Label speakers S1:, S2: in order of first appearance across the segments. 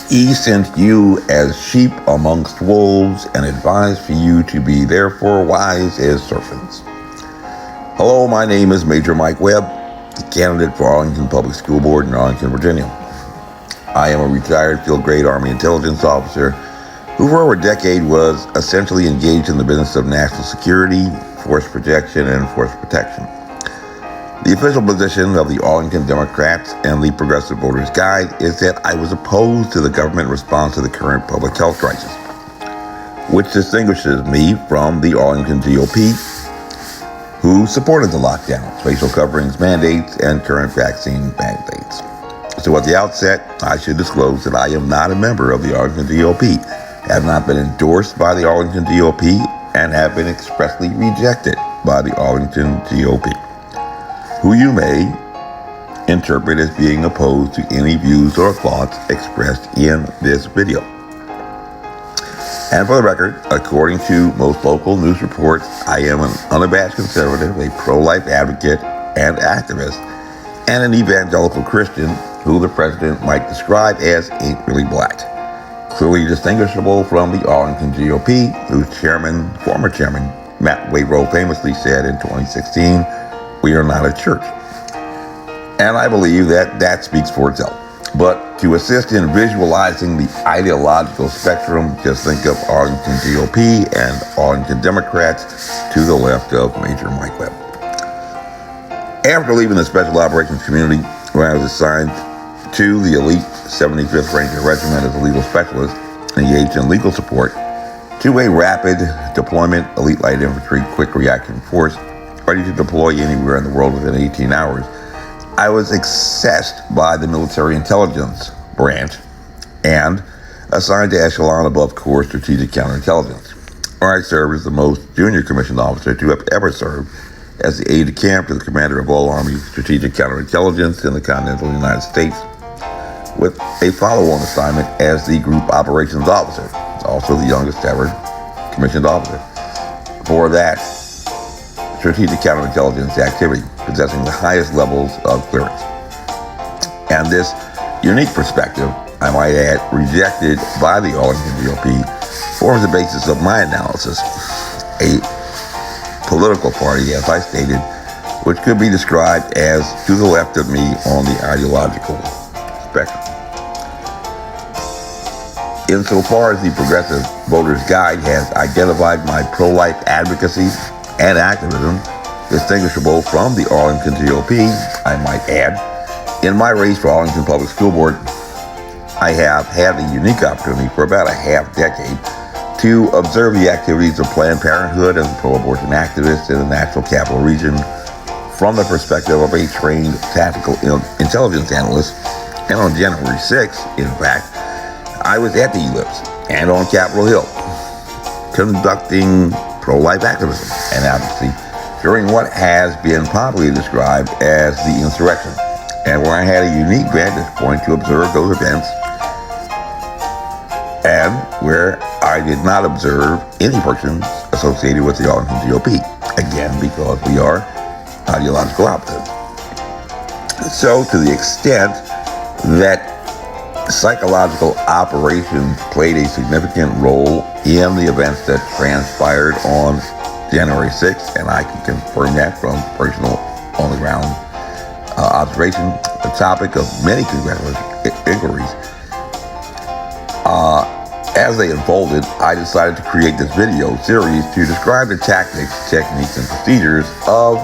S1: He sent you as sheep amongst wolves and advised for you to be therefore wise as serpents. Hello, my name is Major Mike Webb, the candidate for Arlington Public School Board in Arlington, Virginia. I am a retired field-grade Army intelligence officer who for over a decade was essentially engaged in the business of national security, force projection, and force protection. The official position of the Arlington Democrats and the Progressive Voters Guide is that I was opposed to the government response to the current public health crisis, which distinguishes me from the Arlington GOP, who supported the lockdowns, facial coverings mandates, and current vaccine mandates. So at the outset, I should disclose that I am not a member of the Arlington GOP, have not been endorsed by the Arlington GOP, and have been expressly rejected by the Arlington GOP, who you may interpret as being opposed to any views or thoughts expressed in this video. And for the record, according to most local news reports, I am an unabashed conservative, a pro-life advocate and activist, and an evangelical Christian who the president might describe as ain't really black. Clearly distinguishable from the Arlington GOP, whose former chairman, Matt Waybrough, famously said in 2016, "We are not a church." And I believe that speaks for itself. But to assist in visualizing the ideological spectrum, just think of Arlington GOP and Arlington Democrats to the left of Major Mike Webb. After leaving the Special Operations community, where I was assigned to the elite 75th Ranger Regiment as a legal specialist, engaged in legal support, to a rapid deployment elite light infantry quick reaction force, ready to deploy anywhere in the world within 18 hours, I was accessed by the military intelligence branch and assigned to echelon above Corps Strategic Counterintelligence, where I served as the most junior commissioned officer to have ever served as the aide-de-camp to the commander of all Army Strategic Counterintelligence in the continental United States, with a follow-on assignment as the Group Operations Officer, also the youngest ever commissioned officer, for that strategic counterintelligence activity, possessing the highest levels of clearance. And this unique perspective, I might add, rejected by the Arlington GOP, forms the basis of my analysis, a political party, as I stated, which could be described as to the left of me on the ideological spectrum. Insofar as the Progressive Voters Guide has identified my pro-life advocacy and activism, distinguishable from the Arlington GOP, I might add, in my race for Arlington Public School Board, I have had the unique opportunity for about a half decade to observe the activities of Planned Parenthood and pro-abortion activists in the National Capital Region from the perspective of a trained tactical intelligence analyst. And on January 6th, in fact, I was at the ellipse and on Capitol Hill conducting pro-life activism and advocacy during what has been popularly described as the insurrection, and where I had a unique vantage point to observe those events, and where I did not observe any persons associated with the Arlington GOP, again because we are ideological opposites. So to the extent that psychological operations played a significant role in the events that transpired on January 6th, and I can confirm that from personal on-the-ground observation, the topic of many congressional inquiries. As they unfolded, I decided to create this video series to describe the tactics, techniques, and procedures of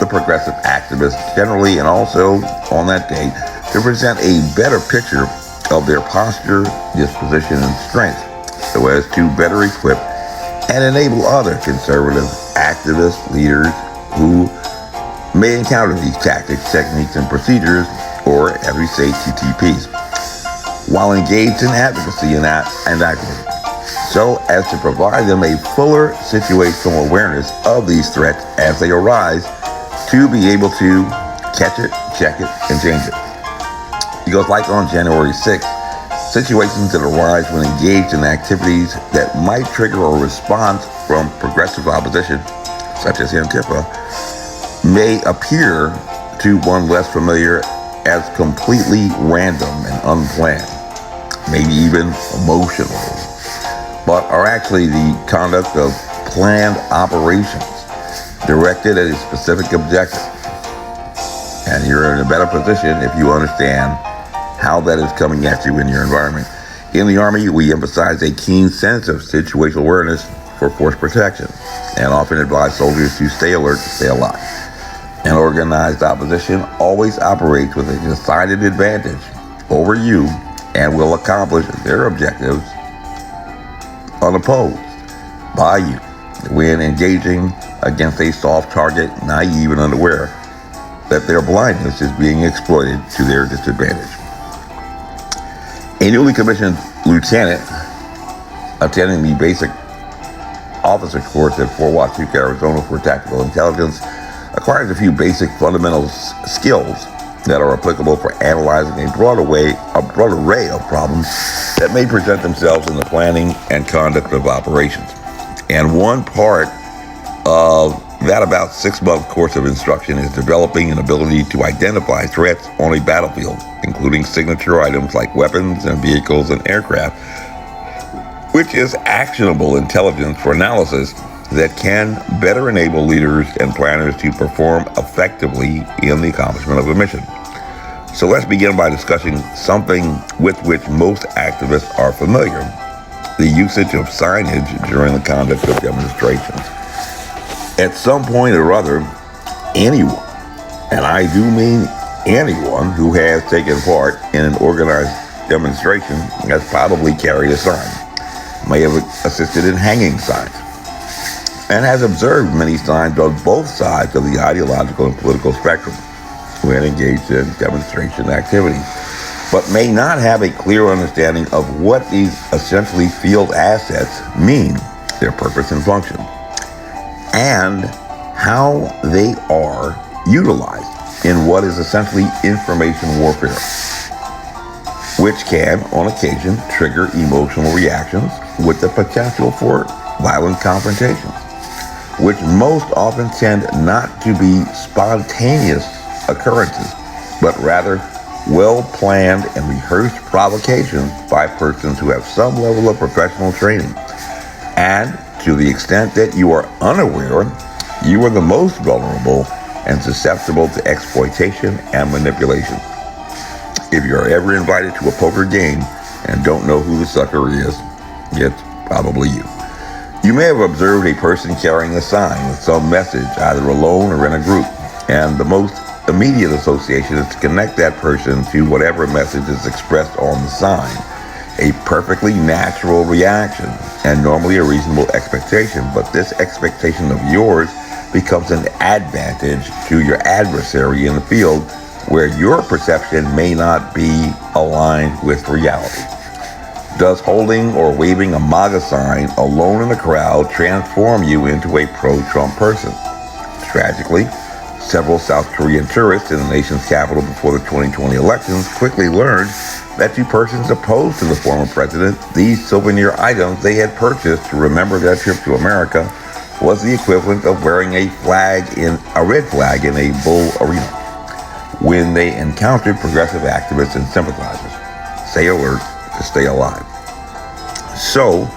S1: the progressive activists generally, and also on that day, to present a better picture of their posture, disposition, and strength, so as to better equip and enable other conservative activist leaders who may encounter these tactics, techniques, and procedures, or as we say, TTPs, while engaged in advocacy and activism, so as to provide them a fuller situational awareness of these threats as they arise, to be able to catch it, check it, and change it. Because like on January 6th, situations that arise when engaged in activities that might trigger a response from progressive opposition, such as Antifa, may appear to one less familiar as completely random and unplanned. maybe even emotionally, but are actually the conduct of planned operations directed at a specific objective. And you're in a better position if you understand how that is coming at you in your environment. In the Army, we emphasize a keen sense of situational awareness for force protection and often advise soldiers to stay alert to stay alive. An organized opposition always operates with a decided advantage over you and will accomplish their objectives unopposed by you when engaging against a soft target, naive and unaware that their blindness is being exploited to their disadvantage. A newly commissioned lieutenant attending the basic officer course at Fort Huachuca, Arizona for tactical intelligence acquires a few basic fundamental skills that are applicable for analyzing a broad array of problems that may present themselves in the planning and conduct of operations. And one part of that about 6-month course of instruction is developing an ability to identify threats on a battlefield, including signature items like weapons and vehicles and aircraft, which is actionable intelligence for analysis that can better enable leaders and planners to perform effectively in the accomplishment of a mission. So let's begin by discussing something with which most activists are familiar: the usage of signage during the conduct of demonstrations. At some point or other, anyone, and I do mean anyone who has taken part in an organized demonstration has probably carried a sign, may have assisted in hanging signs, and has observed many signs on both sides of the ideological and political spectrum when engaged in demonstration activities, but may not have a clear understanding of what these essentially field assets mean, their purpose and function, and how they are utilized in what is essentially information warfare, which can, on occasion, trigger emotional reactions with the potential for violent confrontations, which most often tend not to be spontaneous occurrences, but rather well-planned and rehearsed provocations by persons who have some level of professional training. And to the extent that you are unaware, you are the most vulnerable and susceptible to exploitation and manipulation. If you're ever invited to a poker game and don't know who the sucker is, it's probably you. You may have observed a person carrying a sign with some message, either alone or in a group, and the most immediate association is to connect that person to whatever message is expressed on the sign. A perfectly natural reaction and normally a reasonable expectation, but this expectation of yours becomes an advantage to your adversary in the field where your perception may not be aligned with reality. Does holding or waving a MAGA sign alone in a crowd transform you into a pro-Trump person? Tragically, several South Korean tourists in the nation's capital before the 2020 elections quickly learned that to persons opposed to the former president, these souvenir items they had purchased to remember their trip to America was the equivalent of wearing a red flag in a bull arena when they encountered progressive activists and sympathizers. Stay alert to stay alive. So,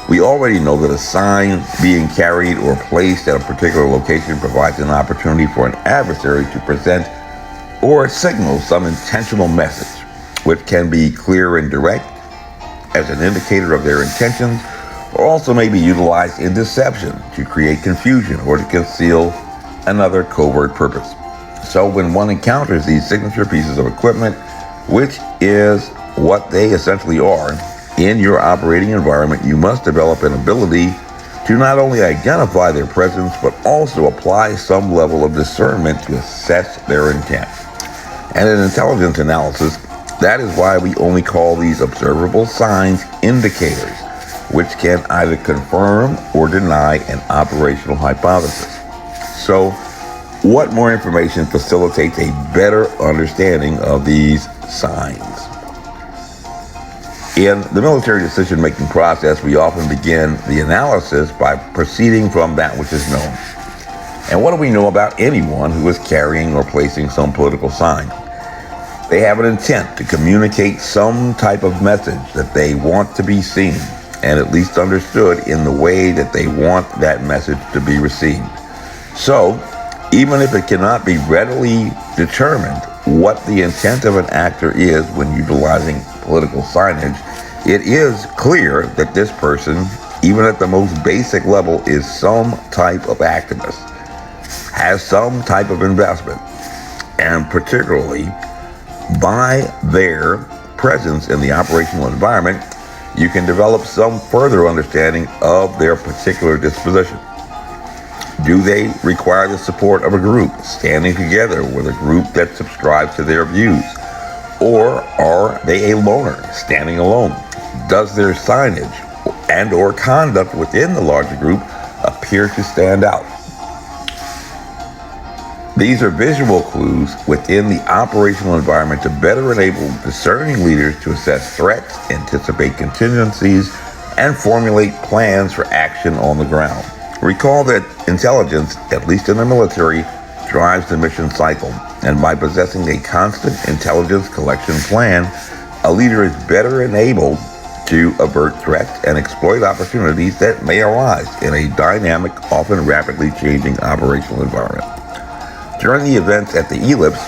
S1: we already know that a sign being carried or placed at a particular location provides an opportunity for an adversary to present or signal some intentional message, which can be clear and direct as an indicator of their intentions, or also may be utilized in deception to create confusion or to conceal another covert purpose. So when one encounters these signature pieces of equipment, which is what they essentially are, in your operating environment, you must develop an ability to not only identify their presence, but also apply some level of discernment to assess their intent. And in intelligence analysis, that is why we only call these observable signs indicators, which can either confirm or deny an operational hypothesis. So, what more information facilitates a better understanding of these signs? In the military decision-making process, we often begin the analysis by proceeding from that which is known. And what do we know about anyone who is carrying or placing some political sign? They have an intent to communicate some type of message that they want to be seen and at least understood in the way that they want that message to be received. So, even if it cannot be readily determined what the intent of an actor is when utilizing political signage, it is clear that this person, even at the most basic level, is some type of activist, has some type of investment, and particularly by their presence in the operational environment, you can develop some further understanding of their particular disposition. Do they require the support of a group, standing together with a group that subscribes to their views? Or are they a loner, standing alone? Does their signage and or conduct within the larger group appear to stand out? These are visual clues within the operational environment to better enable discerning leaders to assess threats, anticipate contingencies, and formulate plans for action on the ground. Recall that intelligence, at least in the military, drives the mission cycle, and by possessing a constant intelligence collection plan, a leader is better enabled to avert threats and exploit opportunities that may arise in a dynamic, often rapidly changing operational environment. During the events at the Ellipse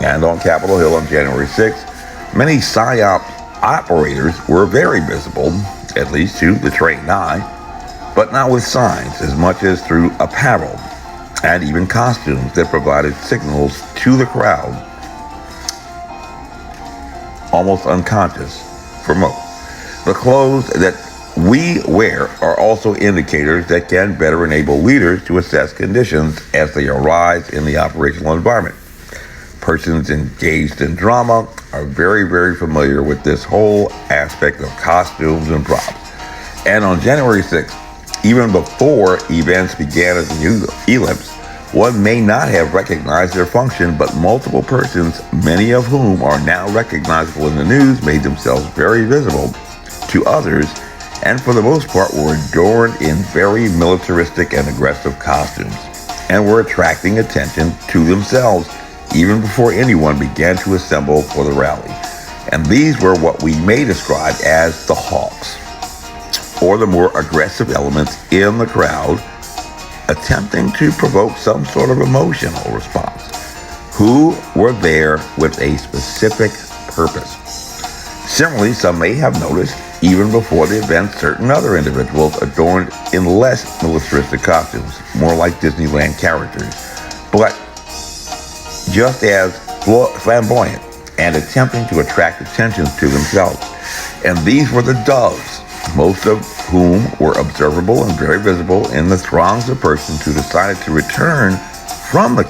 S1: and on Capitol Hill on January 6th, many PSYOP operators were very visible, at least to the trained eye, but not with signs as much as through apparel and even costumes that provided signals to the crowd, almost unconscious for most. The clothes that we wear are also indicators that can better enable leaders to assess conditions as they arise in the operational environment. Persons engaged in drama are very, very familiar with this whole aspect of costumes and props. And on January 6th, even before events began at the Ellipse, one may not have recognized their function, but multiple persons, many of whom are now recognizable in the news, made themselves very visible to others, and for the most part were adorned in very militaristic and aggressive costumes, and were attracting attention to themselves even before anyone began to assemble for the rally. And these were what we may describe as the hawks, or the more aggressive elements in the crowd, attempting to provoke some sort of emotional response, who were there with a specific purpose. Similarly, some may have noticed, even before the event, certain other individuals adorned in less militaristic costumes, more like Disneyland characters, but just as flamboyant and attempting to attract attention to themselves. And these were the doves, most of whom were observable and very visible in the throngs of persons who decided to return from the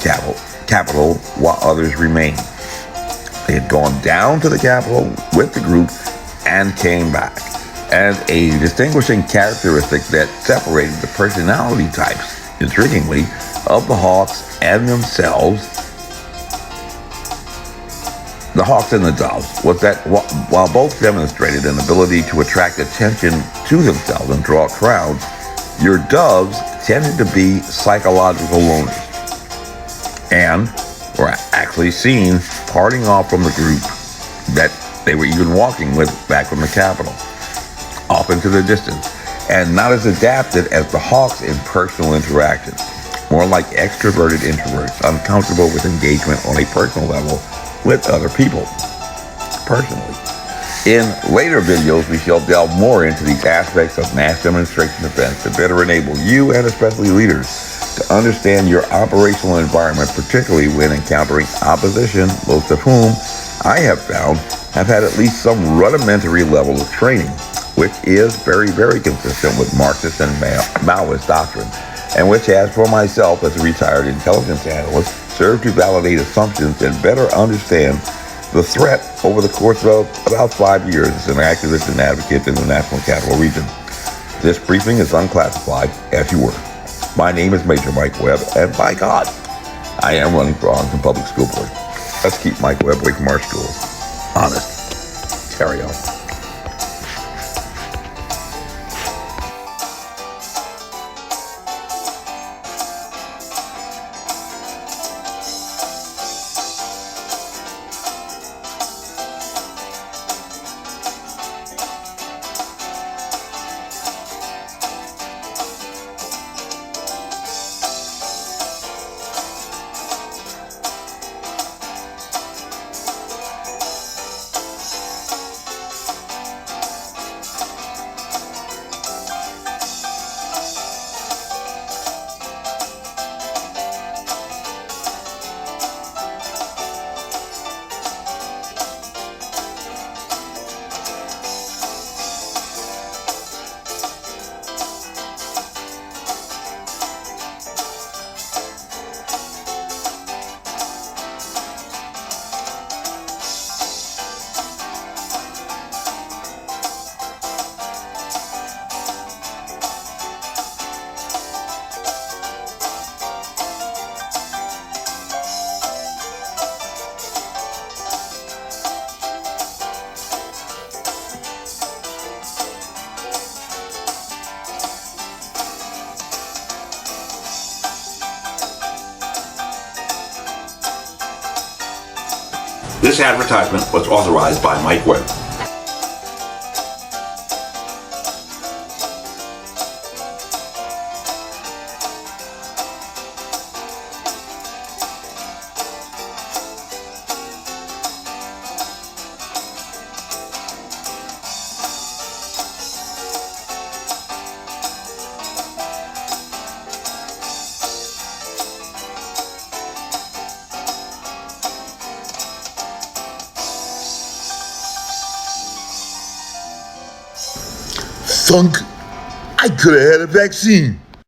S1: Capitol while others remained. They had gone down to the Capitol with the group and came back. And a distinguishing characteristic that separated the personality types, intriguingly, of the hawks and themselves, the hawks and the doves, was that while both demonstrated an ability to attract attention to themselves and draw crowds, your doves tended to be psychological loners and were actually seen parting off from the group that they were even walking with back from the Capitol, off into the distance, and not as adapted as the hawks in personal interactions, more like extroverted introverts, uncomfortable with engagement on a personal level with other people, personally. In later videos, we shall delve more into these aspects of mass demonstration events to better enable you, and especially leaders, to understand your operational environment, particularly when encountering opposition, most of whom I have found have had at least some rudimentary level of training, which is very, very consistent with Marxist and Maoist doctrine, and which has, for myself as a retired intelligence analyst, served to validate assumptions and better understand the threat over the course of about 5 years as an activist and advocate in the National Capital Region. This briefing is unclassified, as you were. My name is Major Mike Webb, and by God, I am running for Arlington Public School Board. Let's keep Mike Webb away from our schools. Honest. Carry on. This advertisement was authorized by Mike Webb.
S2: Thunk, I could have had a vaccine.